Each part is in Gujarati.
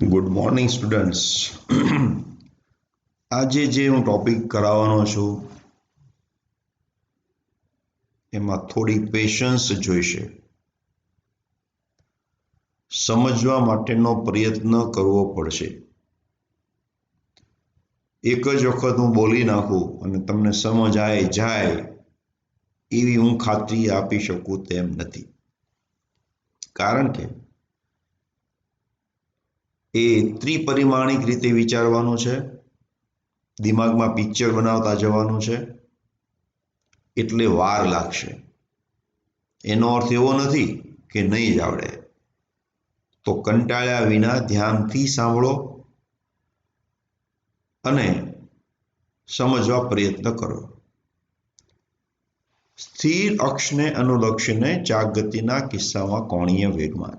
Good morning students. આજે જે હું ટોપિક કરાવવાનો છું એમાં થોડી પેશન્સ જોઈશે. સમજવા માટેનો પ્રયત્ન કરવો પડશે. એક જ વખત હું બોલી નાખું અને તમને સમજ જાય એવી હું ખાતરી આપી શકું તેમ નથી, કારણ કે એ ત્રિપરિમાણિક રીતે વિચારવાનું છે, દિમાગમાં પિક્ચર બનાવતા જવાનું છે, એટલે વાર લાગશે. એનો અર્થ એવો નથી કે નહીં જ આવડે. તો કંટાળ્યા વિના ધ્યાનથી સાંભળો અને સમજવા પ્રયત્ન કરો. સ્થિર અક્ષને અનુલક્ષીને ચાક ગતિના કિસ્સામાં કોણીય વેગમાન.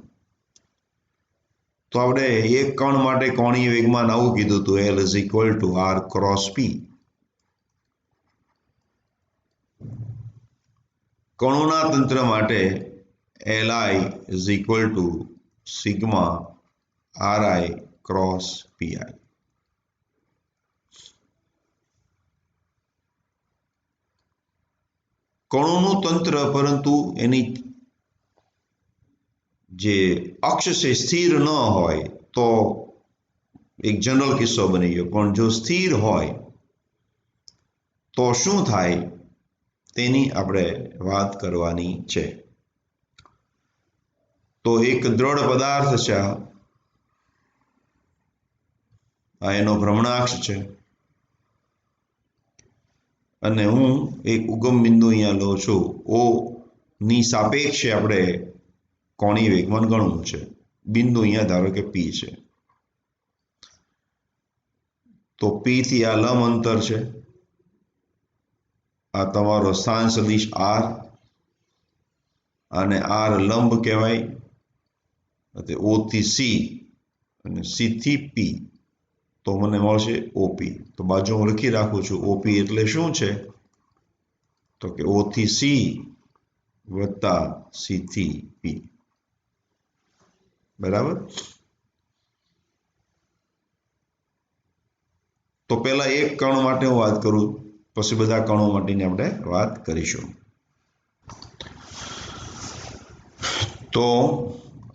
તો આપણે એક કણ માટે કોણીય વેગમાન આવું કીધું હતું, L is equal to R cross P. કણોના તંત્ર માટે Li is equal to sigma Ri cross Pi. કણોનું તંત્ર પરંતુ એની જે અક્ષ છે સ્થિર ન હોય તો એક જનરલ કિસ્સો બની ગયો, પણ જો સ્થિર હોય તો શું થાય તેની આપણે વાત કરવાની છે. તો એક દ્રઢ પદાર્થ છે, આ એનો ભ્રમણાક્ષ છે, અને હું એક ઉગમ બિંદુ અહીંયા લઉં છું. ઓ ની સાપેક્ષે આપણે કોણીય વેગમાન ગણવું છે. બિંદુ અહીંયા ધારો કે P છે, તો P થી આ લંબ અંતર છે, આ તમારો સ્થાન સદિશ R, અને R લંબ કહેવાય. O થી C અને C થી P, તો મને મળશે OP. તો બાજુ હું લખી રાખું છું, OP એટલે શું છે, તો કે O થી C વત્તા C થી P. બરાબર. તો પહેલા એક કણ માટે હું વાત કરું, પછી બધા કણો માટેની આપણે વાત કરીશું. તો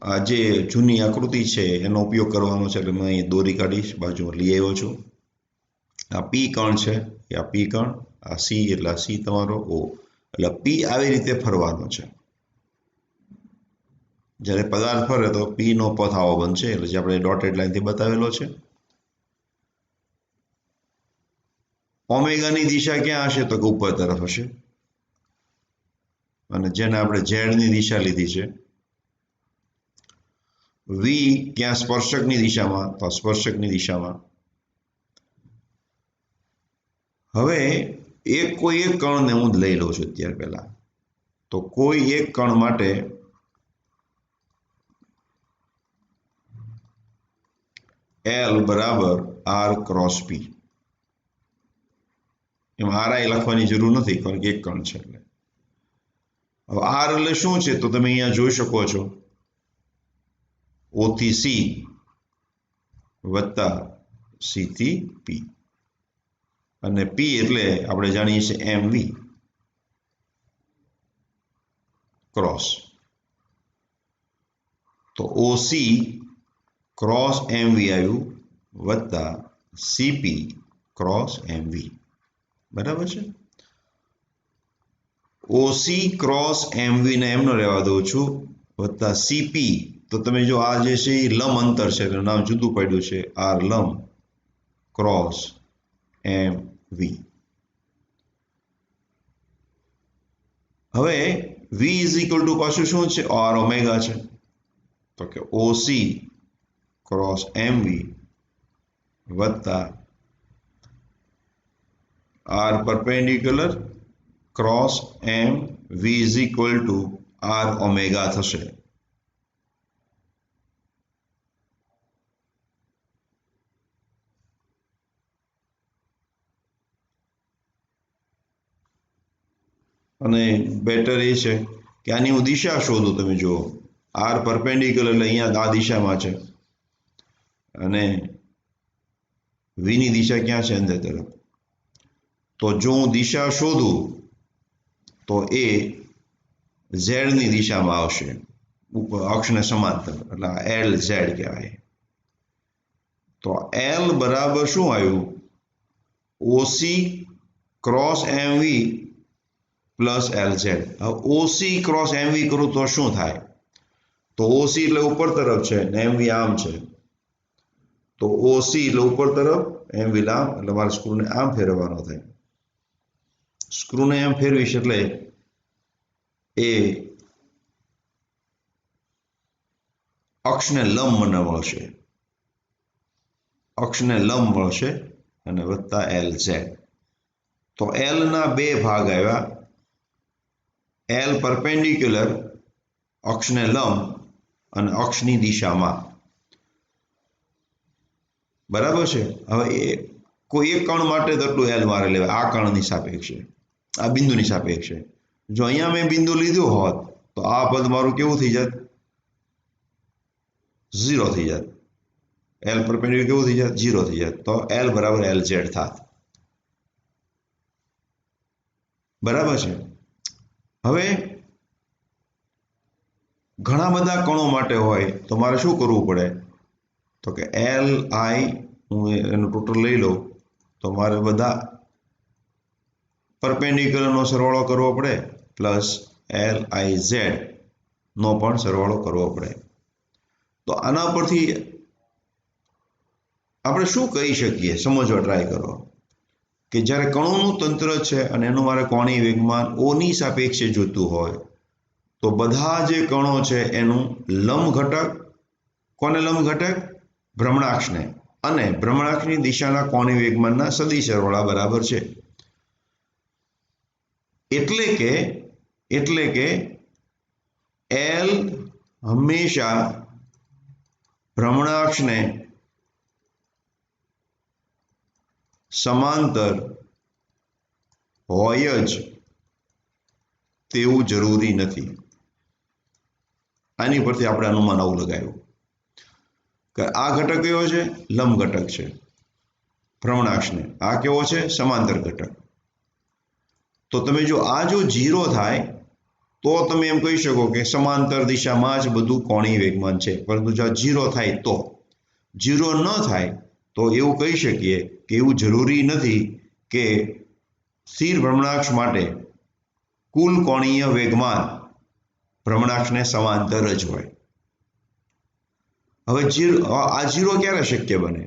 આ જે જૂની આકૃતિ છે એનો ઉપયોગ કરવાનો છે, એટલે મેં અહીં દોરી કાઢીશ, બાજુમાં લઈ આવ્યો છું. આ P કણ છે, આ P કણ, આ C એટલે આ C તમારો O, એટલે P આવી રીતે ફરવાનો છે. જ્યારે પદાર્થ ફરે તો P નો પથ આવો બનશે, એટલે જે આપણે ડોટેડ લાઈનથી બતાવેલો છે. ઓમેગાની દિશા ક્યાં હશે, તો કે ઉપર તરફ હશે, અને જેને આપણે ઝેડની દિશા લીધી છે. V ક્યાં સ્પર્શકની દિશામાં, તો સ્પર્શકની દિશામાં. હવે કોઈ એક કણને હું લઈ લઉં છું અત્યારે પહેલા. તો કોઈ એક કણ માટે L બરાબર R ક્રોસ P. એમાં Ri લખવાની જરૂર નથી, કારણ કે એક કણ છે. એટલે હવે R એટલે શું છે, તો તમે અહીંયા જોઈ શકો છો, O થી C વત્તા C થી P, અને P એટલે આપણે જાણીએ છીએ MV ક્રોસ. તો OC ક્રોસ MV આવ્યું વત્તા CP ક્રોસ MV. બરાબર છે. OC ક્રોસ MV ને એમનો રહેવા દઉં છું, વત્તા CP. તો તમે જો આ જે છે એ લંબ અંતર છે, એનું નામ જુદું પડ્યું છે, R લંબ ક્રોસ MV. હવે V ઇઝ ઇક્વલ ટુ પાછું શું છે, R ઓમેગા છે, તો કે OC ક્રોસ MV વત્તા R perpendicular cross MV is equal to R omega થશે. અને બેટર એ છે કે આની હું દિશા શોધું. તમે જુઓ, R પરપેન્ડિક્યુલર એટલે અહીંયા આ દિશામાં છે, અને વીની દિશા ક્યાં છે? અંદર તરફ. તો જો હું દિશા શોધું તો એ ઝેડની દિશામાં આવશે, ઉપર અક્ષને સમાંતર, એટલે એલ ઝેડ કહેવાય. તો એલ બરાબર શું આવ્યું? OC cross MV plus L Z. હવે ઓસી ક્રોસ એમવી કરું તો શું થાય? તો ઓસી એટલે ઉપર તરફ છે ને એમવી આમ છે. તો ઓસી એટલે ઉપર તરફ, એમવી આમ, એટલે મારે સ્ક્રૂને આમ ફેરવવાનો થાય. સ્ક્રૂને એમ ફેરવીશ એટલે એ અક્ષને લંબ મને મળશે, અક્ષને લંબ મળશે અને વત્તા એલ ઝેડ. તો એલ ના બે ભાગ આવ્યા, એલ પરપેન્ડિક્યુલર અક્ષને લંબ અને અક્ષની દિશામાં. બરાબર છે. હવે એ કોઈ એક કણ માટે તો એટલું એલ મારે લેવાય, આ કણની સાપેક્ષે, આ બિંદુની સાપેક્ષે. જો અહીંયા મેં બિંદુ લીધું હોત તો આ પદ મારું કેવું થઈ જાત? 0 થઈ જાત. એલ પરપેન્ડિક્યુલર કેવું થઈ જાત? 0 થઈ જાત. તો એલ બરાબર એલ ઝેડ થાત. બરાબર છે. હવે ઘણા બધા કણો માટે હોય તો મારે શું કરવું પડે? તો કે એલ આઈ, હું એનું ટોટલ લઈ લઉં તો મારે બધા પરપેન્ડિક્યુલરનો સરવાળો કરવો પડે પ્લસ એલ આઈ ઝેડ નો પણ સરવાળો કરવો પડે. તો આના પરથી આપણે શું કહી શકીએ? સમજવા ટ્રાય કરો કે જ્યારે કણોનું તંત્ર છે અને એનું મારે કોણીય વેગમાન ઓની સાપેક્ષે જોતું હોય તો બધા જે કણો છે એનું લંબ ઘટક, કોને લંબ ઘટક? ભ્રમણાક્ષને, અને ભ્રમણાક્ષની દિશાના કોણીય વેગમાનના સદિશ સરવાળા બરાબર છે. એટલે કે એલ હંમેશા ભ્રમણાક્ષને સમાંતર હોય જ તેવું જરૂરી નથી. આની પરથી આપણે અનુમાન આવું લગાવ્યું કે આ ઘટક કેવો છે? લંબ ઘટક છે ભ્રમણાક્ષને. આ કેવો છે? સમાંતર ઘટક. તો તમે જો આ જો 0 થાય તો તમે એમ કહી શકો કે સમાંતર દિશામાં જ બધું કોણીય વેગમાન છે. પરંતુ જો 0 થાય તો, 0 ન થાય તો એવું કહી શકીએ કે એવું જરૂરી નથી કે સ્થિર ભ્રમણાક્ષ માટે કુલ કોણીય વેગમાન ભ્રમણાક્ષને સમાંતર જ હોય. હવે આ 0 ક્યારે શક્ય બને?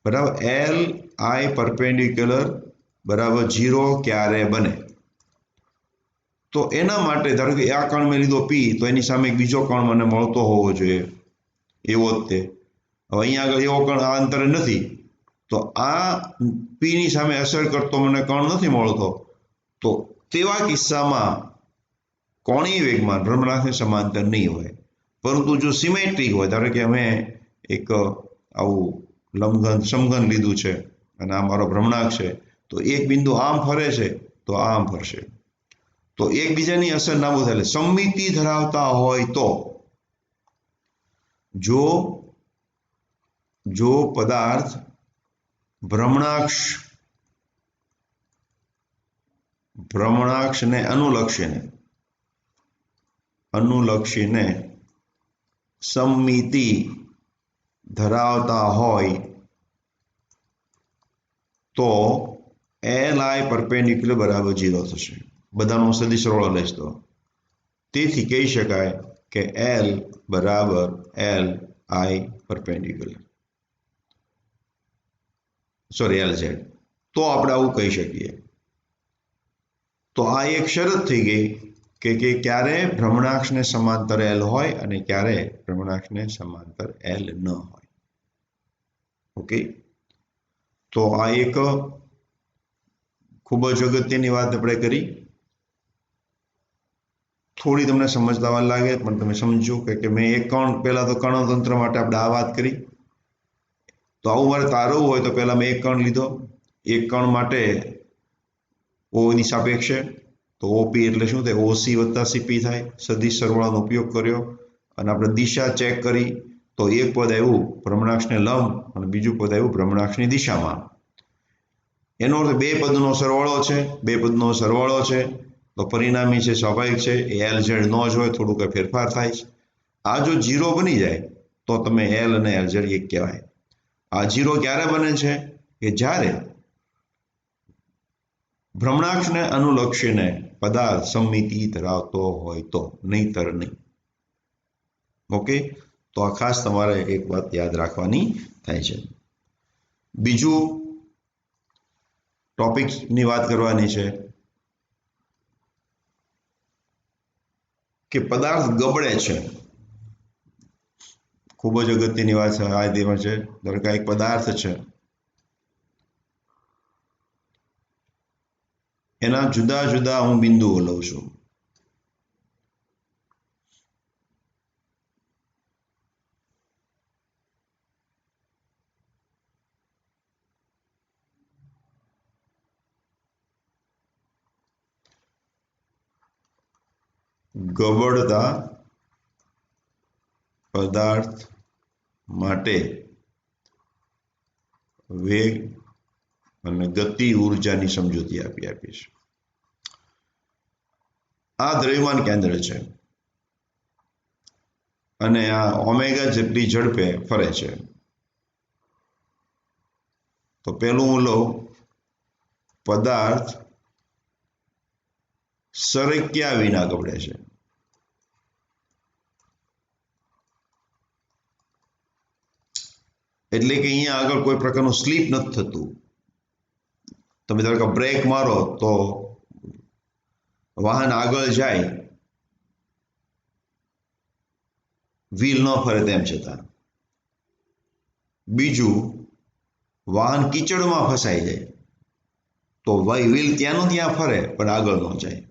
બરાબર, એલ આઈ પરપેન્ડિક્યુલર બરાબર 0 ક્યારે બને? તો એના માટે ધારો કે આ કણ મેં લીધો પી, તો એની સામે બીજો કણ મને મળતો હોવો જોઈએ એવો જ તે. હવે અહીંયા આગળ એવો કણ આ અંતરે નથી, તો આ પી ની સામે અસર કરતો મને કણ નથી મળતો. તો તેવા કિસ્સામાં કોણીય વેગમાન ભ્રમણાક્ષને સમાંતર નહીં હોય. પરંતુ જો સિમેટ્રિક હોય, ધારો કે અમે એક આવું લંબઘન સમઘન લીધું છે અને આ મારો ભ્રમણાક્ષ છે, તો એક બિંદુ આમ ફરે છે તો આમ ફરશે, તો એકબીજાની અસર ના થાય. એટલે સમમિતિ ધરાવતા હોય તો જો પદાર્થ ભ્રમણાક્ષને અનુલક્ષીને સમમિતિ ધરાવતા હોય તો એલ આઈ પરપેન્ડિક્યુલર બરાબર 0 થશે. બધાનો સદિશ સરવાળો લઈશ તો તેથી કહી શકાય કે એલ બરાબર L I perpendicular, sorry L Z. તો આપણે આવું કહી શકીએ. તો આ એક શરત થઈ ગઈ કે ક્યારે ભ્રમણાક્ષને સમાંતર એલ હોય અને ક્યારે ભ્રમણાક્ષને સમાંતર એલ ન હોય. ઓકે, તો આ એક ખૂબ જ અગત્યની વાત આપણે કરી. થોડી તમને સમજતા વાર લાગે પણ તમે સમજો કે મેં એક કણ, પહેલા તો કણતંત્ર માટે આપણે આ વાત કરી. તો આવું મારે તારવવું હોય તો પહેલા મેં એક કણ લીધો, એક કણ માટે ઓ ની સાપેક્ષે, તો ઓપી એટલે શું થાય? ઓસી વત્તા સીપી થાય. સદિશ સરવાળાનો ઉપયોગ કર્યો અને આપણે દિશા ચેક કરી તો એક પદ આવ્યું ભ્રમણાક્ષને લંબ અને બીજું પદ આવ્યું ભ્રમણાક્ષની દિશામાં. એનો અર્થ બે પદનો સરવાળો છે, બે પદનો સરવાળો છે, તો પરિણામી છે સ્વાભાવિક છે એ LZ ન જ હોય, થોડું કંઈ ફેરફાર થાય છે. આ જો 0 બની જાય તો તમે L અને LZ એક કહેવાય. આ 0 ક્યારે બને છે કે જ્યારે ભ્રમણાક્ષને અનુલક્ષીને પદાર્થ સમમિતિ ધરાવતો હોય તો, નહીંતર નહીં. ઓકે, તો આ ખાસ તમારે એક વાત યાદ રાખવાની થાય છે. બીજું ટોપિકની વાત કરવાની છે કે પદાર્થ ગબડે છે. ખૂબ જ અગત્યની વાત છે આ દેવા છે. ધારો કે એક પદાર્થ છે, એના જુદા જુદા હું બિંદુઓ લઉં છું. ગબડતા પદાર્થ માટે વેગ અને ગતિ ઉર્જાની સમજૂતી આપીશ. આ દ્રવ્યમાન કેન્દ્ર છે અને આ ઓમેગા જેટલી ઝડપે ફરે છે. તો પેલું હું લઉં પદાર્થ સરક્યા વિના ગબડે છે. એટલે કે અહીંયા આગળ કોઈ પ્રકારનું સ્લીપ નથી થતું. તમે ધારો કે બ્રેક મારો તો વાહન આગળ જાય, વ્હીલ ન ફરે તેમ છતાં. બીજું, વાહન કીચડમાં ફસાઈ જાય તો વ્હીલ ત્યાંનું ત્યાં ફરે પણ આગળ ન જાય.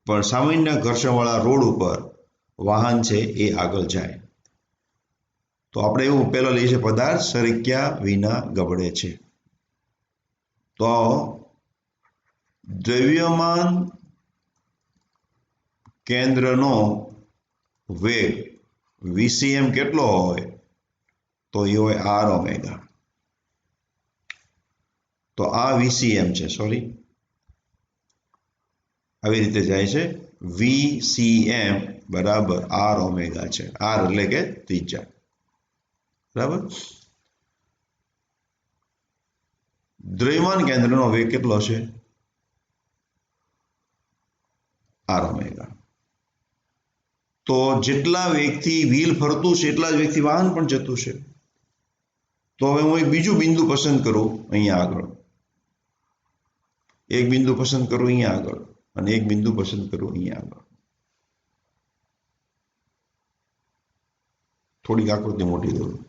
પણ સામાન્ય ઘર્ષણવાળા રોડ ઉપર વાહન છે એ આગળ જાય. તો આપણે એવું પહેલા લઈએ છીએ પદાર્થ સરક્યા વિના ગબડે છે. તો દ્રવ્યમાન કેન્દ્રનો વેગ VCM કેટલો હોય તો એ હોય R ઓમેગા. તો આ VCM છે, સોરી આવી રીતે જાય છે. VCM બરાબર R ઓમેગા છે. R એટલે કે ત્રિજ્યા. બરાબર. દ્રવ્યમાન કેન્દ્રનો વેગ કેટલો છે? R omega. તો જેટલા વેગથી વ્હીલ ફરતું છે એટલા જ વેગથી વાહન પણ જતું છે. તો હવે હું એક બીજું બિંદુ પસંદ કરું અહીંયા આગળ, એક બિંદુ પસંદ કરું અહીંયા આગળ અને એક બિંદુ પસંદ કરું અહીંયા આગળ. થોડીક આકૃતિ મોટી દોરું.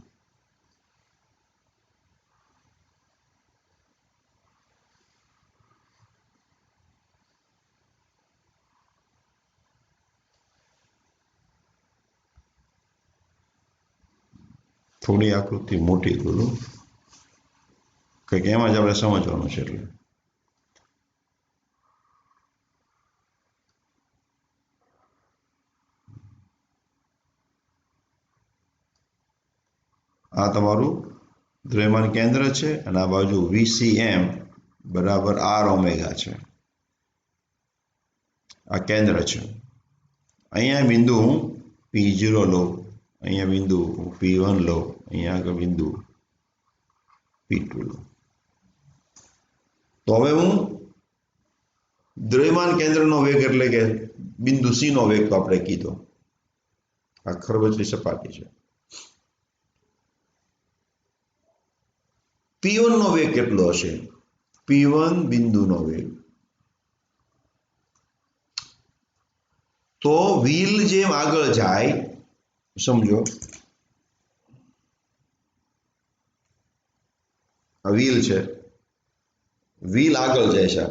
થોડી આકૃતિ મોટી દોરું કંઈક એમાં જ આપણે સમજવાનું છે. એટલે આ તમારું દ્રવ્યમાન કેન્દ્ર છે અને આ બાજુ VCM બરાબર R ઓમેગા છે. આ કેન્દ્ર છે. અહીંયા બિંદુ હું P0 લઉં, અહીંયા બિંદુ P1 લઉં, અહીંયા આગળ બિંદુ P2 લઉં. તો હવે હું દ્રવ્યમાન કેન્દ્રનો વેગ એટલે કે બિંદુ C નો વેગ તો આપણે કીધો. આ ખરબચડી સપાટી છે. P1 નો વેગ કેટલો હશે? P1 બિંદુનો વેગ. તો વ્હીલ જેમ આગળ જાય, સમજો આ વ્હીલ છે, વ્હીલ આગળ જાય છે,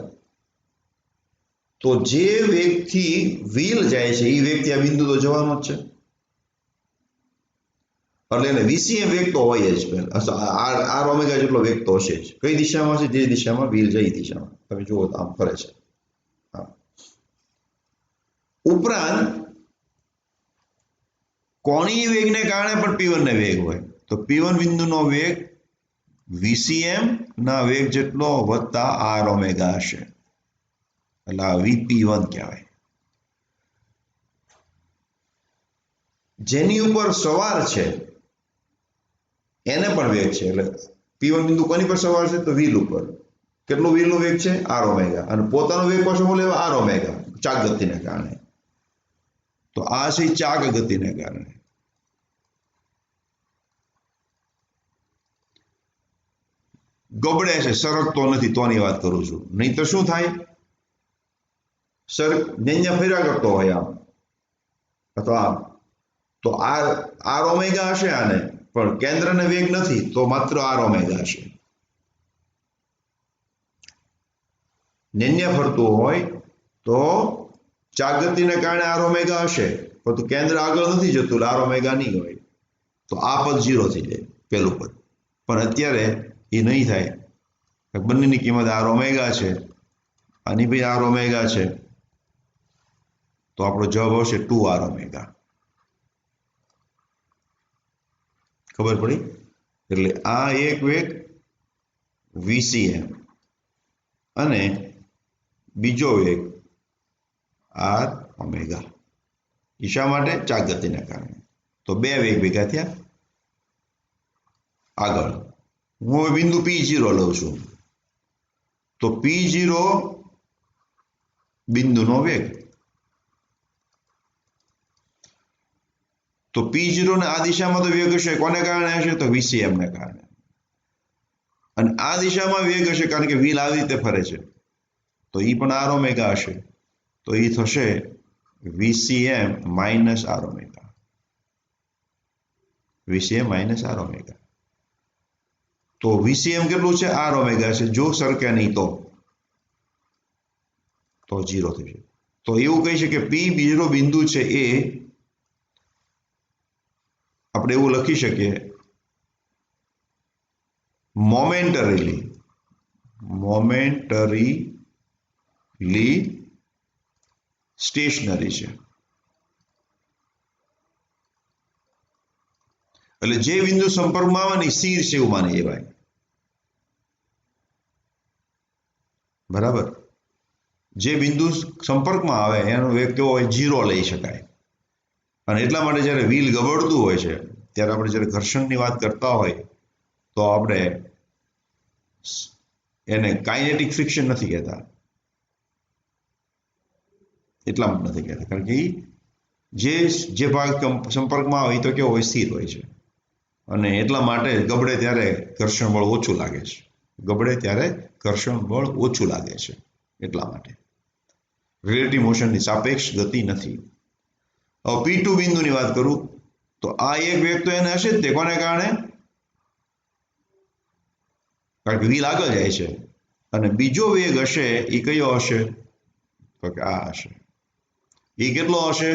તો જે વેગથી વ્હીલ જાય છે એ વેગથી આ બિંદુ તો જવાનો જ છે. એટલે એને VCM વેગ તો હોય જ. R ઓમેગા જેટલો વેગ તો હશે જ. કઈ દિશામાં છે? જે દિશામાં વ્હીલ જાય એ દિશામાં. તમે જુઓ તો આમ ફરે છે. ઉપરાંત કોણીય વેગને કારણે પણ p1 ને વેગ હોય, તો p1 બિંદુનો વેગ VCM ના વેગ જેટલો વત્તા r ઓમેગા હશે, એટલે આ VP1 કહેવાય. જેની ઉપર સવાર છે એને પણ વેગ છે, એટલે p1 બિંદુ કોની પર સવાર છે? તો વ્હીલ ઉપર. કેટલો વ્હીલનો વેગ છે? r omega. અને પોતાનો વેગ પાછો બોલે r ઓમેગા, ચાક ગતિને કારણે. તો આ છે ચાક ગતિને કારણે. ગબડે છે, સરકતો નથી, તોની વાત કરું છું. નહીં તો શું થાય? ન્યા ફર્યા કરતો હોય આમ અથવા આમ, તો r ઓમેગા હશે આને, પણ કેન્દ્રને વેગ નથી, તો માત્ર r ઓમેગા હશે. ન્યા ફરતું હોય તો ચાક ગતિને કારણે r ઓમેગા હશે, પરંતુ કેન્દ્ર આગળ નથી જતું, એટલે r ઓમેગા નહીં હોય. તો આ પદ 0 થઈ જાય, પેલું પદ. પણ અત્યારે એ નહીં થાય, બંનેની કિંમત r ઓમેગા છે, આની ભાઈ r ઓમેગા છે, તો આપણો જવાબ આવશે 2r ઓમેગા. ખબર પડી? એટલે આ એક વેગ VCM અને બીજો વેગ r ઓમેગા. શા માટે? ચાક ગતિને કારણે. તો બે વેગ ભેગા થયા. આગળ હું હવે બિંદુ P0 લઉં છું, તો P0 બિંદુનો વેગ, તો P0 ને આ દિશામાં તો વેગ હશે, કોને કારણે હશે? તો VCM ને કારણે. અને આ દિશામાં વેગ હશે કારણ કે વ્હીલ આવી રીતે ફરે છે, તો એ પણ r ઓમેગા હશે, તો એ થશે VCM minus r omega. VCM minus r omega. તો VCM કેટલું છે? r ઓમેગા છે. જો સરકે નહીં તો 0 થશે. તો એવું કહી શકીએ P0 બિંદુ છે એ આપણે એવું લખી શકીએ મોમેન્ટરીલી સ્ટેશનરી છે. એટલે જે બિંદુ સંપર્કમાં આવે ને સ્થિર છે એવું માની લેવાય. બરાબર? જે બિંદુ સંપર્કમાં આવે એનો વેગ કેવો હોય? 0 લઈ શકાય. અને એટલા માટે જ્યારે વ્હીલ ગબડતું હોય છે ત્યારે આપણે જ્યારે ઘર્ષણની વાત કરતા હોય તો આપણે એને કાઇનેટિક ફ્રિક્શન નથી કહેતા. એટલા માટે નથી કહેતા કારણ કે જે ભાગ સંપર્કમાં આવે તો કેવો હોય? સ્થિર હોય છે. અને એટલા માટે ગબડે ત્યારે ઘર્ષણ બળ ઓછું લાગે છે. ગબડે ત્યારે ઘર્ષણ બળ ઓછું લાગે છે. એટલા માટે રિલેટિવ મોશનની સાપેક્ષ ગતિ નથી. હવે P2 બિંદુની વાત કરું તો આ એક વેગ તો એને હશે જ તે, કોને કારણે? કારણ કે વ્હીલ આગળ જાય છે. અને બીજો વેગ હશે એ કયો હશે? તો કે આ હશે. એ કેટલો હશે?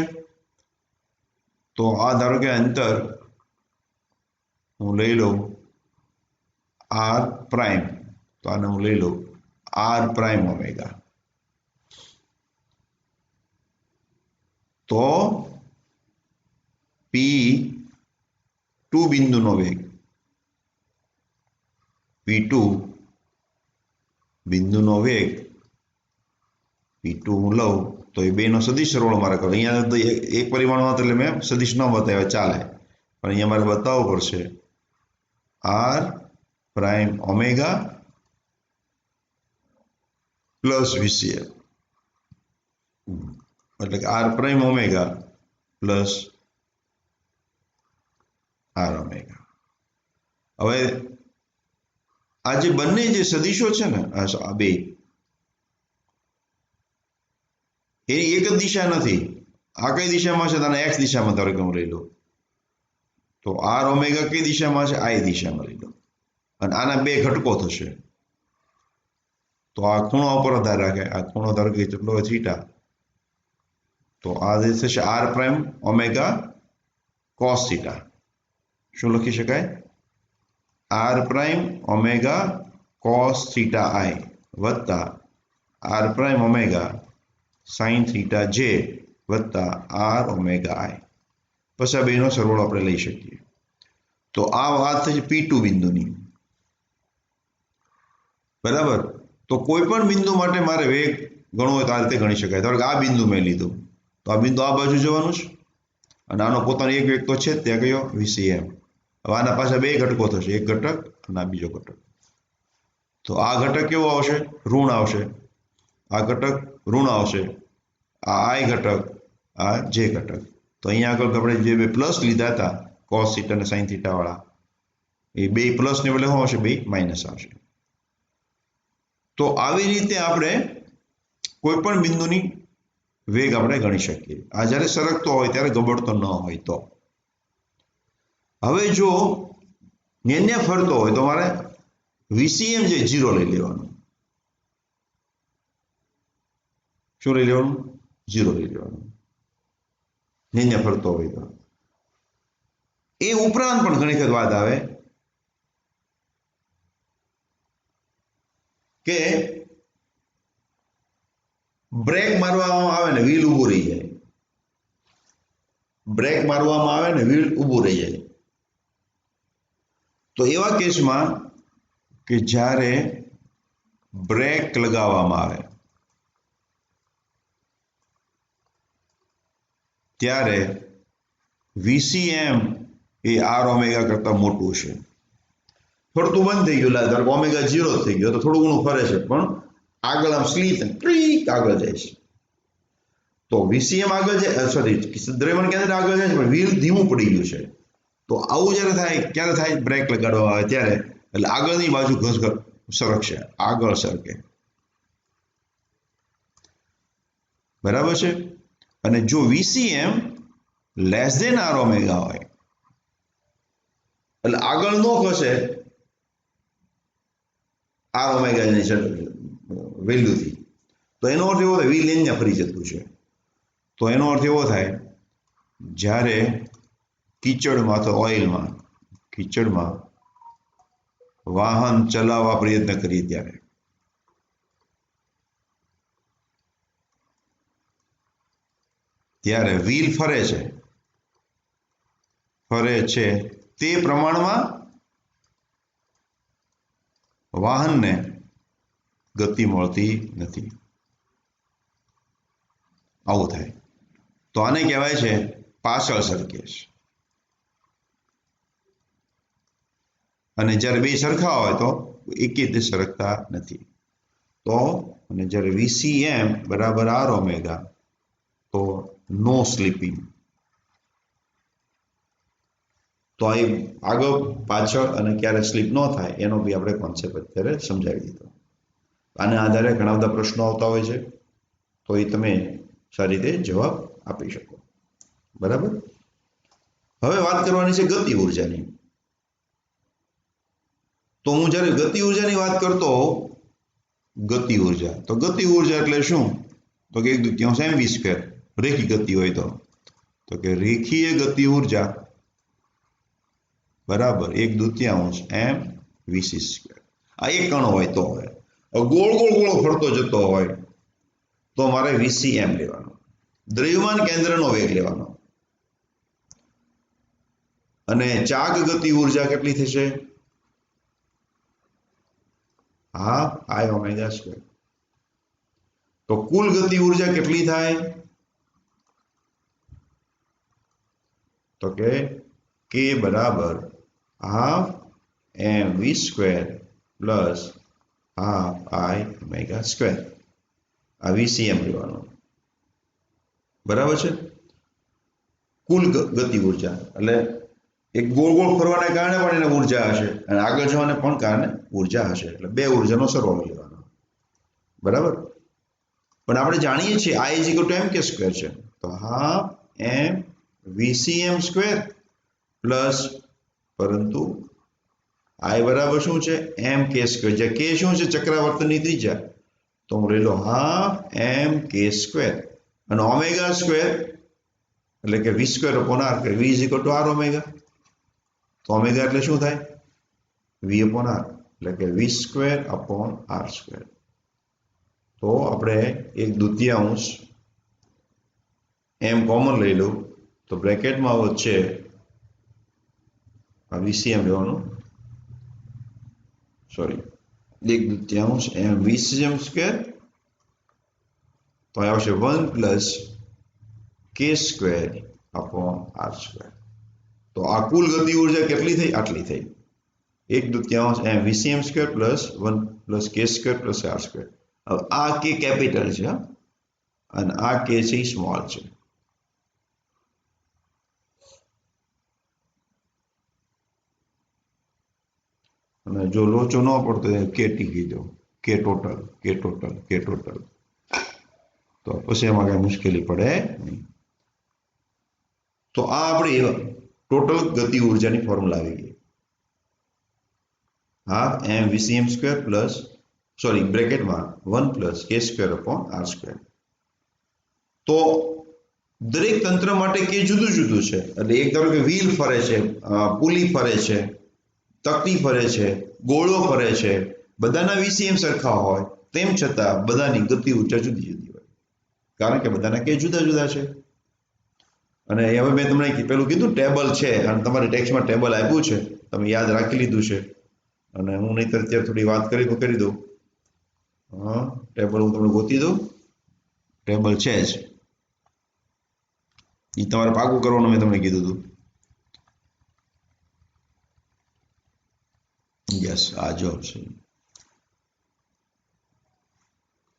તો આ ધારો કે અંતર હું લઈ લઉં r પ્રાઇમ, તો આને હું લઈ લઉં r પ્રાઇમ ઓમેગા. તો P2 બિંદુનો વેગ, P2 બિંદુનો વેગ, P2 હું લઉં તો એ બેનો સદિશ સરવાળો મારે કરો. અહીંયા તો એક પરિમાણમાં એટલે મેં સદિશ ન બતાવ્યા ચાલે, પણ અહીંયા મારે બતાવવું પડશે r prime omega plus VCM, એટલે કે r prime omega plus r omega. હવે આ જે બંને જે સદિશો છે ને આ બે, એની એક જ દિશા નથી. આ કઈ દિશામાં છે? તને x દિશામાં ધારો કે હું લઈ લઉં, તો r ઓમેગા કઈ દિશામાં છે? આ દિશામાં લઈ લઉં. અને આના બે ઘટકો થશે, તો આ ખૂણા ઉપર આધાર રાખે. આ ખૂણો ધારો કે જેટલો હોય થીટા, તો આ જે થશે r prime omega cos theta. શું લખી શકાય? r prime omega cos theta i વત્તા r prime omega sine theta j વત્તા r ઓમેગા i. પછી આ બેનો સરવાળો આપણે લઈ શકીએ. તો આ વાત થઈ P2 બિંદુની. બરાબર. તો કોઈ પણ બિંદુ માટે મારે વેગ ગણવો હોય તો આ રીતે ગણી શકાય. ધારો કે આ બિંદુ મેં લીધું તો આ બિંદુ આ બાજુ જવાનું છે અને આનો પોતાનો એક વેગ તો છે જ ત્યાં કયો VCM. હવે આના પાછા બે ઘટકો થશે, એક ઘટક અને આ બીજો ઘટક. તો આ ઘટક કેવો આવશે? ઋણ આવશે. આ ઘટક ઋણ આવશે. આ I ઘટક, આ J ઘટક. તો અહીંયા આગળ આપણે જે બે પ્લસ લીધા હતા cos θ અને sin θ વાળા, એ બે પ્લસ ને બદલે શું આવશે? બે માઇનસ આવશે. તો આવી રીતે આપણે કોઈ પણ બિંદુની વેગ આપણે ગણી શકીએ. આ જ્યારે સરકતો હોય ત્યારે ગબડતો ન હોય તો. હવે જો ન્યા ફરતો હોય તો મારે VCM જે 0 લઈ લેવાનું. શું લઈ લેવાનું? 0 લઈ લેવાનું. ન્યા ફરતો હોય તો. એ ઉપરાંત પણ ઘણી વખત વાત આવે કે બ્રેક મારવામાં આવે ને વ્હીલ ઊભું રહી જાય. બ્રેક મારવામાં આવે ને વ્હીલ ઊભું રહી જાય. તો એવા કેસમાં કે જ્યારે બ્રેક લગાવવામાં આવે ત્યારે VCM એ R ઓમેગા કરતા મોટું છે. ફરતું બંધ થઈ ગયું, ધારો કે ઓમેગા 0 થઈ ગયો તો થોડું ઘણું ફરે છે, પણ આગળ આમ સ્લીપ આગળ જાય છે. તો VCM આગળ જાય, સોરી દ્રવ્યમાન કેન્દ્ર આગળ જાય છે પણ વ્હીલ ધીમું પડી ગયું છે. તો આવું જ્યારે થાય, ક્યારે થાય? બ્રેક લગાડવામાં આવે ત્યારે. એટલે આગળની બાજુ ઘસઘસ સરકશે, આગળ સરકે. બરાબર છે. અને જો VCM less than R omega હોય એટલે આગળ નો ખસે R ઓમેગાની વેલ્યુથી, તો એનો અર્થ એવો થાય વ્હીલ અહીંયા ફરી જતું છે. તો એનો અર્થ એવો થાય જ્યારે કીચડમાં તો ઓઇલમાં કીચડમાં વાહન ચલાવવા પ્રયત્ન કરીએ ત્યારે વ્હીલ ફરે છે તે પ્રમાણમાં વાહનને ગતિ મળતી નથી. આવું થાય. તો આને કહેવાય છે પાછળ સરકે છે. અને જ્યારે બે સરખા હોય તો એકે રીતે સરકતા નથી. તો અને જ્યારે VCM બરાબર R ઓમેગા તો નો સ્લીપિંગ. તો આ આગળ પાછળ અને ક્યારે સ્લીપ ન થાય એનો બી આપણે કોન્સેપ્ટ અત્યારે સમજાવી દીધો. આના આધારે ઘણા બધા પ્રશ્નો આવતા હોય છે, તો એ તમે સારી રીતે જવાબ આપી શકો. બરાબર. હવે વાત કરવાની છે ગતિ ઉર્જાની. તો હું જ્યારે ગતિ ઉર્જાની વાત કરતો ગતિ ઉર્જા, તો ગતિ ઉર્જા એટલે શું? તો કે 1/2 mv². રેખી ગતિ હોય તો કે રેખીય ગતિ ઉર્જા બરાબર 1/2 mvc². આ એક કણ હોય તો હોય. ગોળ ગોળ ફરતો જતો હોય તો મારે VCM લેવાનો. દ્રવ્યમાન કેન્દ્રનો વેગ લેવાનો. અને ચાક ગતિ ઉર્જા કેટલી થશે? Half I ઓમેગા². તો કુલ ગતિ ઉર્જા કેટલી થાય? તો કે K બરાબર half mv² plus half I ઓમેગા². આ VCM લેવાનો. બરાબર છે. કુલ ગતિ ઉર્જા એટલે એક ગોળ ગોળ ફરવાને કારણે પણ એને ઉર્જા હશે અને આગળ જવાને પણ કારણે ઉર્જા હશે. એટલે બે ઉર્જાનો સરવાળો લેવાનો. બરાબર. પણ આપણે જાણીએ છીએ I = mk² છે. તો હાફ mvCM² પ્લસ, પરંતુ I બરાબર શું છે? mk². જ્યાં k શું છે? ચક્રાવર્તનની ત્રિજ્યા. તો હું લઈ લો હાફ mk² અને ઓમેગા² એટલે કે v²/r. v = r omega. તો ઓમેગા એટલે શું થાય? v/r એટલે કે v²/r². તો આપણે 1/2 m કોમન લઈ લઉં તો બ્રેકેટમાં વચ્ચે આ VCM લેવાનું, સોરી 1/2 એમ VCM સ્ક્વેર, તો આવશે 1 plus K square upon R square. તો આ કુલ ગતિ ઉર્જા કેટલી થઈ? આટલી થઈ, 1/2 એમ VCM square plus 1 plus K square plus R square. હવે આ કે કેપિટલ છે અને આ કે છે સ્મોલ છે. અને જો લોચો ન પડતો કે ટીકી દો, કે ટોટલ. તો પછી એમાં કઈ મુશ્કેલી પડે નહીં. તો આ આપણી ટોટલ ગતિ ઉર્જાની ફોર્મ્યુલા આવી ગઈ. Half M VCM square plus બ્રેકેટમાં 1 plus K square upon R square. તો દરેક તંત્ર માટે કે જુદું જુદું છે. એટલે એક ધારો કે વ્હીલ ફરે છે, પુલી ફરે છે, તકતી ફરે છે, ગોળો ફરે છે, બધાના VCM સરખા હોય, તેમ છતાં બધાની ગતિ ઉર્જા જુદી જુદી હોય, કારણ કે બધાના કે જુદા જુદા છે. અને હવે મેં તમને પેલું કીધું ટેબલ છે, અને તમારી ટેક્સ્ટમાં ટેબલ આપ્યું છે, તમે યાદ રાખી લીધું છે. અને હું નહીં અત્યારે થોડી વાત કરી દઉં. હા, ટેબલ હું તમને ગોતી દઉં. ટેબલ છે જ, એ તમારે પાકું કરવાનું મેં તમને કીધું હતું. યસ, આ જવાબ છે.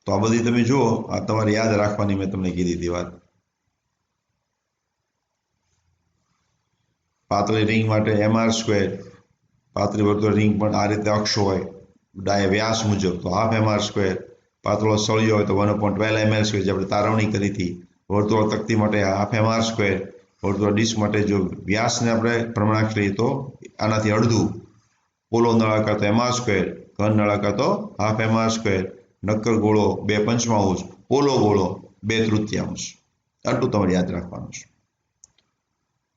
તો આ બધી તમે જુઓ, આ તમારે યાદ રાખવાની મેં તમને કીધી હતી વાત. પાતળી રિંગ માટે mr સ્ક્વેર, પાતળી વર્તુળ રિંગ પણ આ રીતે અક્ષ હોય ડાય વ્યાસ મુજબ, તો હાફ mr સ્ક્વેર. પાતળો સળિયો હોય તો 1/12 ml સ્ક્વેર, જે આપણે તારવણી કરી હતી. વર્તુળ તકતી માટે હાફ mr સ્ક્વેર. વર્તુળ ડિસ્ક માટે જો વ્યાસને આપણે પ્રમાણાંક લઈએ તો આનાથી અડધું. પોલો નળાકાર તો mr સ્ક્વેર, ઘન નળાકાર તો હાફ mr સ્ક્વેર. નક્કર ગોળો 2/5, પોલો ગોળો 2/3. આટલું તમારે યાદ રાખવાનું છે,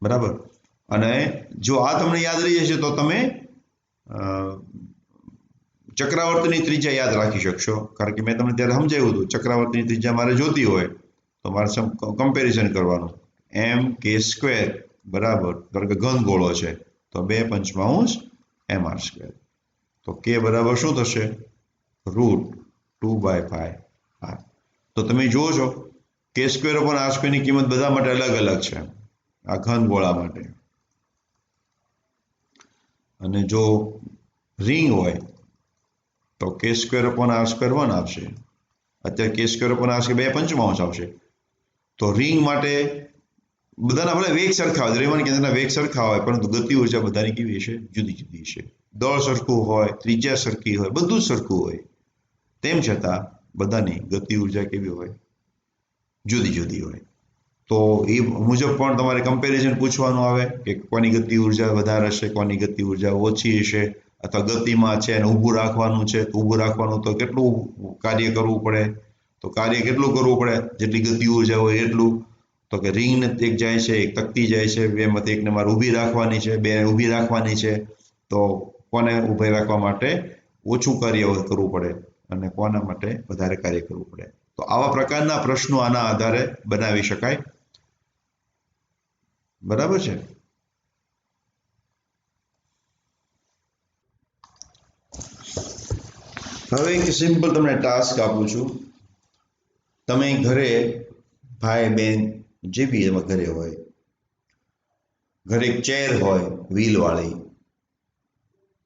બરાબર. અને જો આ તમને યાદ રહી જશે તો તમે ચક્રાવર્તની ત્રિજ્યા યાદ રાખી શકશો, કારણ કે મેં તમને ત્યારે સમજાવ્યું હતું. ચક્રાવર્તની ત્રિજ્યા મારે જોતી હોય તો મારે કમ્પેરિઝન કરવાનું. એમ કે સ્ક્વેર બરાબર, ધારો કે ઘન ગોળો છે તો 2/5 mr સ્ક્વેર. તો કે બરાબર શું થશે? √2/5r. તો તમે જુઓ છો કે સ્ક્વેર અપોન આર સ્ક્વેરની કિંમત બધા માટે અલગ અલગ છે, આ ઘન ગોળા માટે. અને જો રિંગ હોય તો કે સ્ક્વેર અપોન આર સ્ક્વેર 1 આવશે. અત્યારે કે સ્ક્વેર અપોન આર સ્ક્વેર 2/5 આવશે. તો રિંગ માટે બધાના ભલે વેગ સરખા હોય, દ્રવ્યમાન કેન્દ્રના વેગ સરખા હોય, પરંતુ ગતિ ઉર્જા બધાની કેવી હશે? જુદી જુદી હશે. દળ સરખું હોય, ત્રિજ્યા સરખી હોય, બધું જ સરખું હોય, તેમ છતાં બધાની ગતિ ઉર્જા કેવી હોય? જુદી જુદી હોય. તો એ મુજબ પણ તમારે કમ્પેરિઝન પૂછવાનું આવે કે કોની ગતિ ઉર્જા વધારે હશે, કોની ગતિ ઉર્જા ઓછી હશે. અથવા ગતિમાં છે અને ઊભું રાખવાનું છે, તો ઊભું રાખવાનું તો કેટલું કાર્ય કરવું પડે? તો કાર્ય કેટલું કરવું પડે? જેટલી ગતિ ઉર્જા હોય એટલું. તો કે રિંગને એક જાય છે, એક તકતી જાય છે, બેમાંથી એકને મારે ઊભી રાખવાની છે, બે ઊભી રાખવાની છે. તો કોને ઊભી રાખવા માટે ઓછું કાર્ય કરવું પડે અને કોના માટે વધારે કાર્ય કરવું પડે? તો આવા પ્રકારના પ્રશ્નો આના આધારે બનાવી શકાય, બરાબર છે. હવે એક સિમ્પલ તમને ટાસ્ક આપું છું. તમે ઘરે ભાઈ બહેન જે બી એમાં ઘરે હોય, ઘરે એક ચેર હોય વ્હીલ વાળી,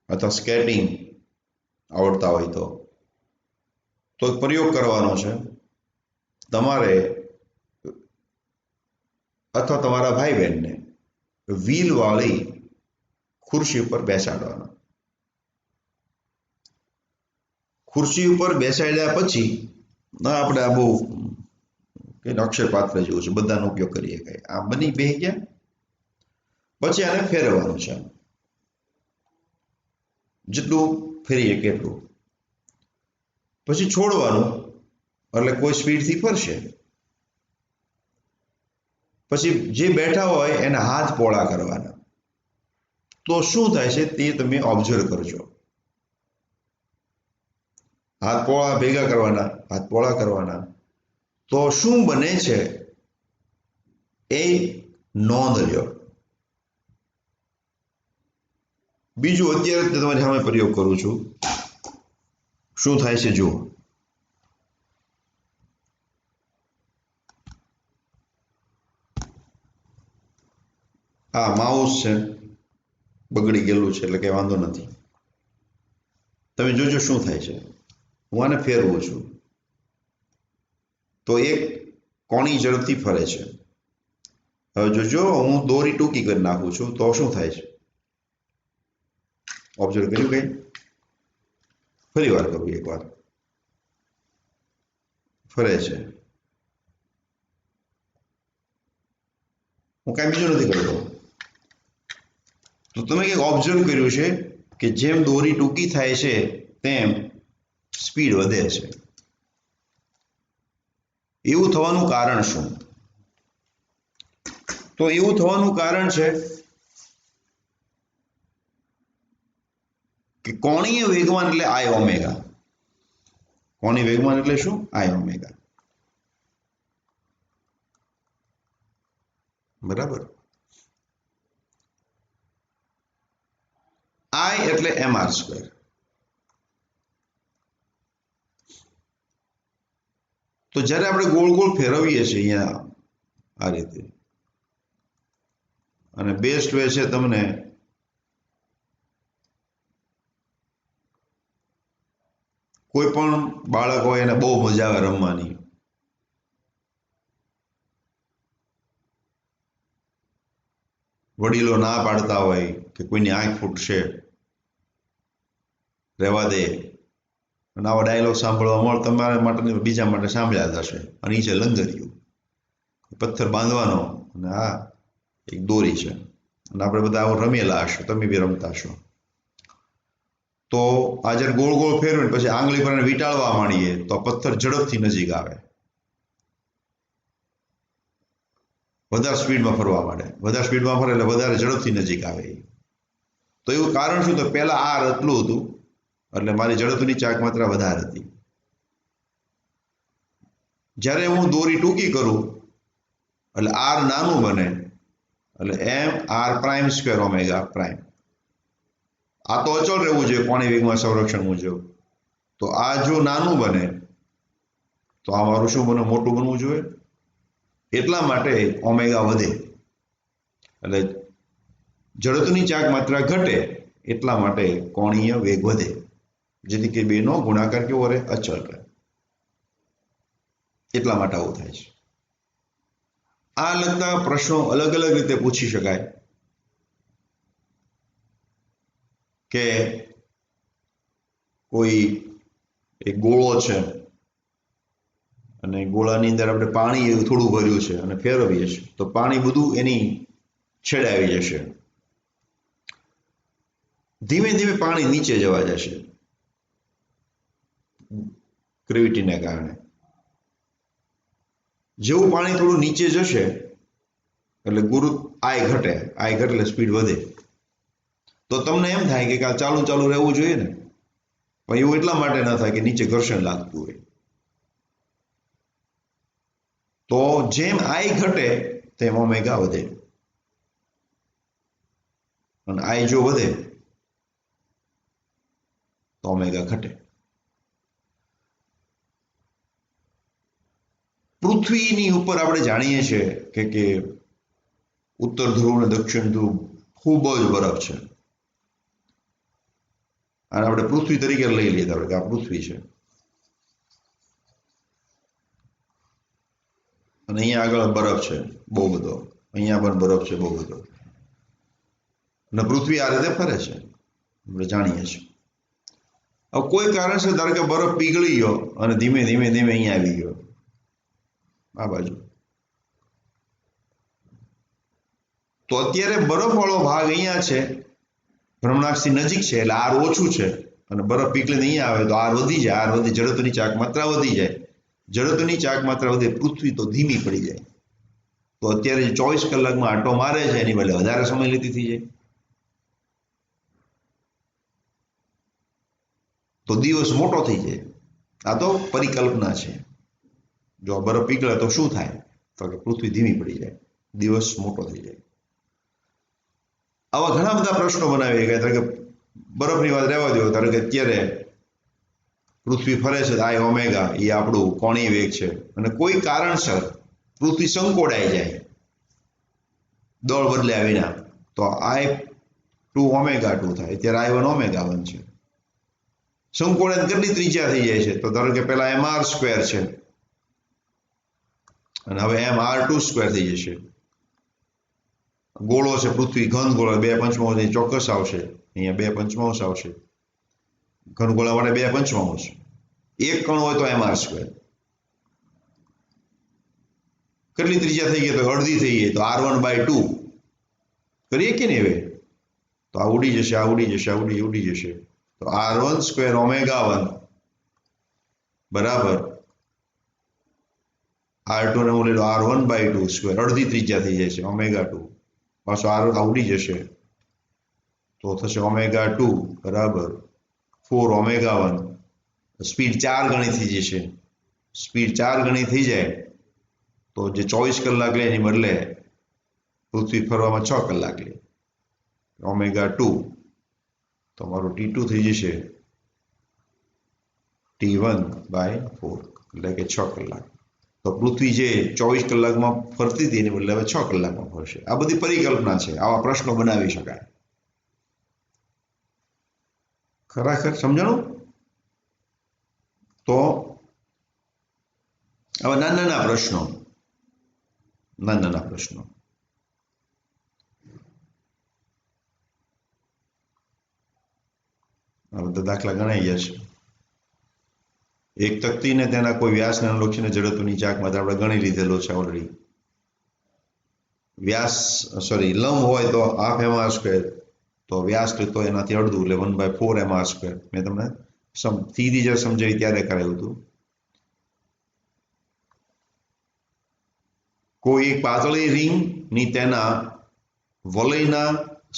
અથવા સ્કેટિંગ આવડતા હોય તો એક પ્રયોગ કરવાનો છે. તમારે અથવા તમારા ભાઈ બહેનને વ્હીલ વાળી ખુરશી ઉપર બેસાડવાના. ખુરશી ઉપર બેસાડ્યા પછી આપણે આ બહુ અક્ષર પાત્ર જેવું છે, બધાનો ઉપયોગ કરીએ. આ બની બેસી ગયા પછી આને ફેરવવાનું છે, જેટલું ફેરીએ કેટલું. પછી છોડવાનું, એટલે કોઈ સ્પીડથી ફરશે. પછી જે બેઠા હોય એના હાથ પોળા કરવાના. તો શું થાય છે તે તમે ઓબ્ઝર્વ કરજો. હાથ પોળા ભેગા કરવાના, હાથ પોળા કરવાના. તો શું બને છે એ નોંધ લ્યો. બીજું અત્યારે તમારી સામે પ્રયોગ કરું છું, શું થાય છે જુઓ. આ માઉસ છે, બગડી ગયેલું છે એટલે કઈ વાંધો નથી. તમે જોજો શું થાય છે. હું આને ફેરવું છું તો એક કોણી ઝડપથી ફરે છે. હવે જોજો હું દોરી ટૂંકી કરી નાખું છું તો શું થાય છે. ઓબ્ઝર્વ કર્યું કઈ? ફરી વાર કરું, એક વાર ફરે છે. હું કાંઈ બીજું નથી કરતો. તો તમે કંઈક ઓબ્ઝર્વ કર્યું છે કે જેમ દોરી ટૂંકી થાય છે તેમ સ્પીડ વધે છે. એવું થવાનું કારણ શું? તો એવું થવાનું કારણ છે કે કોણીય વેગમાન એટલે આઈ ઓમેગા. કોણીય વેગમાન એટલે શું? આઈ ઓમેગા. બરાબર. આઈ એટલે mr સ્ક્વેર. તો જ્યારે આપણે ગોળ ગોળ ફેરવીએ છીએ અહીંયા આ રીતે, અને બેસ્ટ વે છે તમને કોઈ પણ બાળક હોય એને બહુ મજા આવે રમવાની. વડીલો ના પાડતા હોય કે કોઈની આંખ ફૂટશે, રહેવા દે, અને આવા ડાયલોગ સાંભળવા મળે તમારા માટે બીજા માટે સાંભળ્યા જ હશે. અને એ છે લંગરિયું. પથ્થર બાંધવાનો અને આ એક દોરી છે, અને આપણે બધા આવું રમેલા હશો, તમે બી રમતા હશો. તો આ જ્યારે ગોળ ગોળ ફેરવીને પછી આંગળી પર વીંટાળવા માંડીએ તો પથ્થર ઝડપથી નજીક આવે, વધારે સ્પીડમાં ફરવા માંડે. વધારે સ્પીડમાં ફરે એટલે વધારે ઝડપથી નજીક આવે. તો એવું કારણ શું? તો પહેલા આર એટલું હતું એટલે મારી ઝડપની ચાક માત્રા વધારે હતી. જ્યારે હું દોરી ટૂંકી કરું એટલે આર નાનું બને, એટલે એમ R prime square omega prime. આ તો અચળ રહેવું જોઈએ કોણી વેગમાન સંરક્ષણ મુજબ. તો આ જો નાનું બને તો આ મારું શું બને? મોટું બનવું જોઈએ. એટલા માટે ઓમેગા વધે, એટલે ઝડપની ચાક માત્રા ઘટે એટલા માટે કોણીય વેગ વધે, જેથી કે બેનો ગુણાકાર કેવો રહે? અચળ રહે. એટલા માટે આવું થાય છે. આ લગતા પ્રશ્નો અલગ અલગ રીતે પૂછી શકાય કે કોઈ એક ગોળો છે અને ગોળાની અંદર આપણે પાણી એવું થોડું ભર્યું છે અને ફેરવીએ છીએ તો પાણી બધું એની છેડે આવી જશે. ધીમે ધીમે પાણી નીચે જવા જશે ગ્રેવિટીને કારણે. જેવું પાણી થોડું નીચે જશે એટલે આઈ ઘટે. આઈ ઘટે એટલે સ્પીડ વધે. તો તમને એમ થાય કે આ ચાલુ ચાલુ રહેવું જોઈએ ને, પણ એવું એટલા માટે ન થાય કે નીચે ઘર્ષણ લાગતું હોય. તો જેમ આઈ ઘટે તેમ ઓમેગા વધે, અને આઈ જો વધે તો ઓમેગા ઘટે. પૃથ્વીની ઉપર આપણે જાણીએ છીએ કે ઉત્તર ધ્રુવ અને દક્ષિણ ધ્રુવ ખૂબ જ બરફ છે. અને આપણે પૃથ્વી તરીકે લઈ લઈએ આપણે કે આ પૃથ્વી છે, અને અહીંયા આગળ બરફ છે બહુ બધો, અહીંયા પણ બરફ છે બહુ બધો, અને પૃથ્વી આ રીતે ફરે છે, આપણે જાણીએ છીએ. હવે કોઈ કારણસર ધારો કે બરફ પીગળી ગયો અને ધીમે ધીમે ધીમે અહીંયા આવી ગયો આ બાજુ, તો અત્યારે બરફ વાળો ભાગ અહીંયા છે, ભ્રમણાક્ષથી નજીક છે એટલે આર ઓછું છે, અને બરફ પીગળીને અહીંયા આવે તો આર વધી જાય. આર વધી ઝડપની ચાક માત્રા વધી જાય. ઝડપની ચાક માત્રા વધે, પૃથ્વી તો ધીમી પડી જાય. તો અત્યારે 24 કલાકમાં આંટો મારે છે એની બદલે વધારે સમય લેતી થઈ જાય. તો દિવસ મોટો થઈ જાય. આ તો પરિકલ્પના છે. જો બરફ પીગળે તો શું થાય? તો કે પૃથ્વી ધીમી પડી જાય. દિવસ મોટો થઈ જાય. આવા ઘણા બધા પ્રશ્નો બનાવી ગયા. ધારો કે બરફની વાત રહેવા દો. ધારો કે અત્યારે પૃથ્વી ફરે છે, આઈ ઓમેગા એ આપણું કોણીય વેગ છે, અને કોઈ કારણસર પૃથ્વી સંકોડાઈ જાય દળ બદલ્યા વિના, તો I2 ઓમેગા 2 થાય. ત્યારે I1 ઓમેગા 1 છે. સંકોડન કેટલી ત્રિજ્યા થઈ જાય છે? તો ધારો કે પેલા mr² છે અને હવે mr² થઈ જશે. ગોળો છે પૃથ્વી, ઘન ગોળો, 2/5 ચોક્કસ આવશે. અહીંયા 2/5 આવશે. ઘન ગોળા માટે 2/5. એક કણ હોય તો mr². કેટલી ત્રિજ્યા થઈ ગઈ? તો અડધી થઈ ગઈ. તો r1/2 કરીએ કે નહીં? હવે તો આ ઉડી જશે, આ ઉડી જશે, આ ઉડી જશે. તો r1² ઓમેગા 1 બરાબર r2 ને હું લઈ લો r1/2². અડધી ત્રિજ્યા થઈ જાય છે ઓમેગા 2. પાછો r1 ઉડી જશે તો થશે ઓમેગા 2 બરાબર 4 ઓમેગા 1. સ્પીડ 4 ગણી થઈ જશે. સ્પીડ 4 ગણી થઈ જાય તો જે 24 કલાક લે એની બદલે પૃથ્વી ફરવામાં 6 કલાક લે. ઓમેગા 2 તો મારું T2 થઈ જશે T1/4, એટલે કે 6 કલાક. તો પૃથ્વી જે 24 કલાકમાં ફરતી હતી એની બદલે હવે 6 કલાકમાં ફરશે. આ બધી પરિકલ્પના છે. આવા પ્રશ્નો બનાવી શકાય. ખરેખર સમજાણું? તો આવા નાના પ્રશ્નો આ બધા દાખલા ગણાઈ જશે. એક તકતીને તેના કોઈ વ્યાસને અનુલક્ષીને જડત્વની ચાકમાં આપણે ગણી લીધેલો છે ઓલરેડી. લંબ હોય તો હાફ mr², તો વ્યાસ તો એનાથી અડધું, એટલે 1/4 mr². મેં તમને સીધી જ સમજાવી ત્યારે કરાયું હતું. કોઈ એક પાતળી રિંગ ની તેના વલયના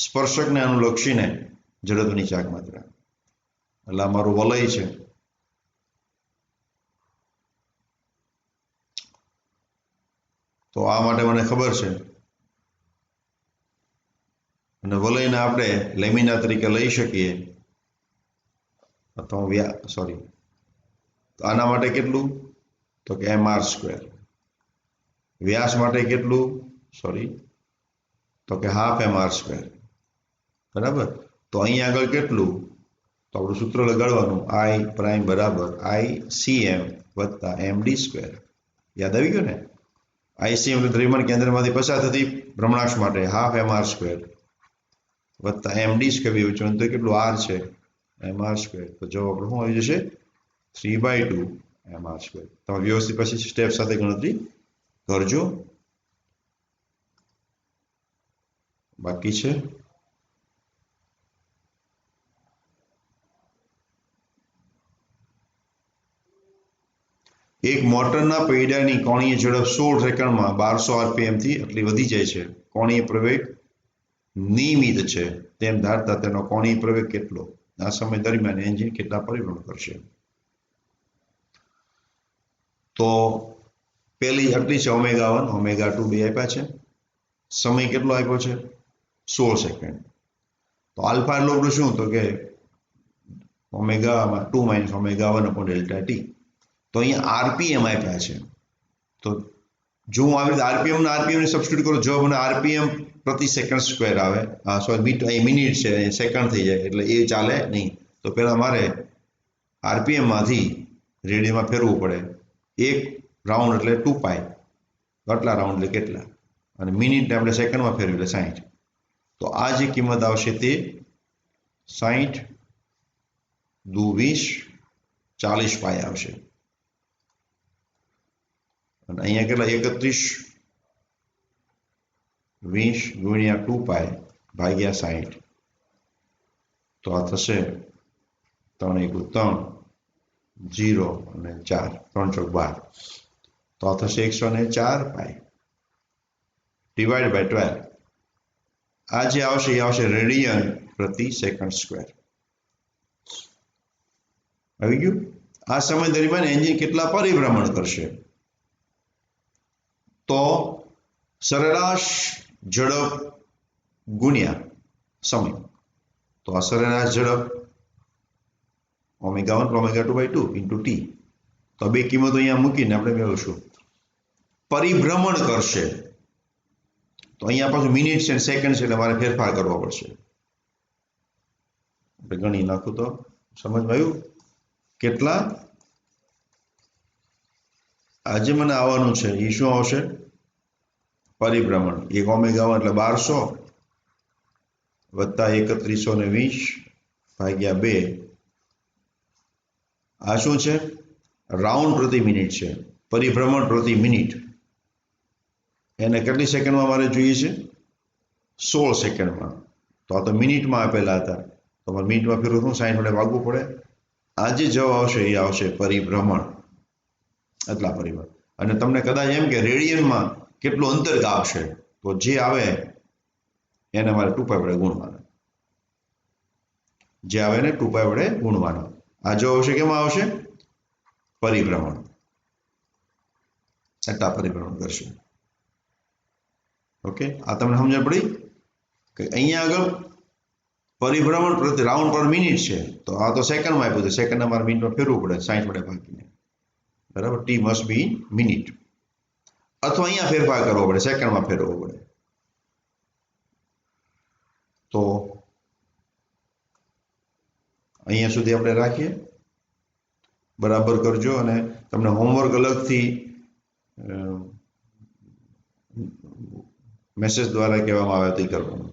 સ્પર્શકને અનુલક્ષીને જડત્વની ચાક માત્રા. એટલે આ મારું વલય છે. તો આ માટે મને ખબર છે, અને વલયને આપણે લેમિના તરીકે લઈ શકીએ. અથવા તો આના માટે કેટલું? તો કે mr². વ્યાસ માટે કેટલું? તો કે હાફ mr². બરાબર. તો અહીંયા આગળ કેટલું? તો આપણું સૂત્ર લગાડવાનું, I' બરાબર ICM વત્તા md². યાદ આવી ગયું ને? ICM એટલે દ્રવ્યમાન કેન્દ્રમાંથી પસાર થતી ભ્રમણાક્ષ માટે હાફ mr² વત્તા md² વિચરણ તો કેટલું r છે mr². તો જવાબ આપણો શું આવી જશે? 3/2 mr². તમે વ્યવસ્થિત પછી સ્ટેપ સાથે ગણતરી કરજો. બાકી છે એક મોટરના પૈડાની કોણીય ઝડપ 16 સેકન્ડમાં 1200 RPM થી એટલી વધી જાય છે. કોણીય પ્રવેગ નિયમિત છે તેમ ધારતા તેનો કોણીય પ્રવેગ કેટલો? આ સમય દરમિયાન એન્જિન કેટલા પરિભ્રમણ કરશે? તો પેલી આટલી છે ઓમેગા 1, ઓમેગા 2 બે આપ્યા છે. સમય કેટલો આપ્યો છે? 16 સેકન્ડ. તો આલ્ફા એટલે આપણું શું? તો કે ઓમેગા 2 - ઓમેગા 1/Δt. તો અહીંયા આરપીએમ આપ્યા છે. તો જો હું આવી રીતે આરપીએમ ને સબસ્ટિટ્યુટ કરું, જો મને આરપીએમ પ્રતિ સેકન્ડ સ્ક્વેર આવે, મિનિટ છે, સેકન્ડ થઈ જાય, એટલે એ ચાલે નહીં. તો પહેલા મારે આરપીએમ માંથી રેડિયનમાં ફેરવું પડે. એક રાઉન્ડ એટલે 2π, આટલા રાઉન્ડ એટલે કેટલા, અને મિનિટને આપણે સેકન્ડમાં ફેરવી એટલે 60. તો આ જે કિંમત આવશે તે 60 દુ 20 40π આવશે. અને અહીંયા કેટલા? 31 20 ગુણ્યા 2π ભાગ્યા 60. તો આ થશે 3 × 3 0 અને 4, 3 × 12. તો આ થશે 104π ડિવાઈડ બાય 12. આ જે આવશે એ આવશે રેડિયન પ્રતિ સેકન્ડ સ્ક્વેર. આવી ગયું? આ સમય દરમિયાન એન્જિન કેટલા પરિભ્રમણ કરશે? તો સરેરાશ ઝડપ ગુણ્યા સમય. તો આ સરેરાશ ઝડપ ω1 ω2/2 ઇન્ટુ ટી. તો બે કિંમતો અહીંયા મૂકીને આપણે મેળવશું. પરિભ્રમણ કરશે તો અહીંયા પાછું મિનિટ છે સેકન્ડ છે એટલે મારે ફેરફાર કરવો પડશે. આપણે ગણી નાખું તો સમજમાં આવ્યું. કેટલા આજે મને આવવાનું છે એ શું આવશે? પરિભ્રમણ. 1 ω1 એટલે 1200 વત્તા 3120 ભાગ્યા 2. આ શું છે? રાઉન્ડ પ્રતિ મિનિટ છે. પરિભ્રમણ પ્રતિ મિનિટ. એને કેટલી સેકન્ડમાં મારે જોઈએ છે? 16 સેકન્ડમાં. તો આ તો મિનિટમાં આપેલા હતા, તો મારે મિનિટમાં ફેરવું 60 વડે ભાગવું પડે. આ જે જવાબ આવશે એ આવશે પરિભ્રમણ. એટલા પરિભ્રમણ. અને તમને કદાચ એમ કે રેડિયનમાં કેટલું અંતર કાપશે, તો જે આવે એને મારે 2π વડે ગુણવાના. જે આવે ને 2π વડે ગુણવાના. આ જવાબ આવશે કેમાં આવશે? પરિભ્રમણ. એટલા પરિભ્રમણ કરશે. ઓકે, આ તમને સમજણ પડી કે અહીંયા આગળ પરિભ્રમણ પ્રતિ રાઉન્ડ પર મિનિટ છે, તો આ તો સેકન્ડમાં આપ્યું છે. સેકન્ડ અમારે મિનિટમાં ફેરવું પડે 60 વડે ભાગીને. બરાબર, T must be in minute. અથવા અહીંયા ફેરફાર કરવો પડે, સેકન્ડમાં ફેરવવો પડે. તો અહીંયા સુધી આપણે રાખીએ. બરાબર કરજો. અને તમને હોમવર્ક અલગથી મેસેજ દ્વારા કહેવામાં આવે તે કરવાનું.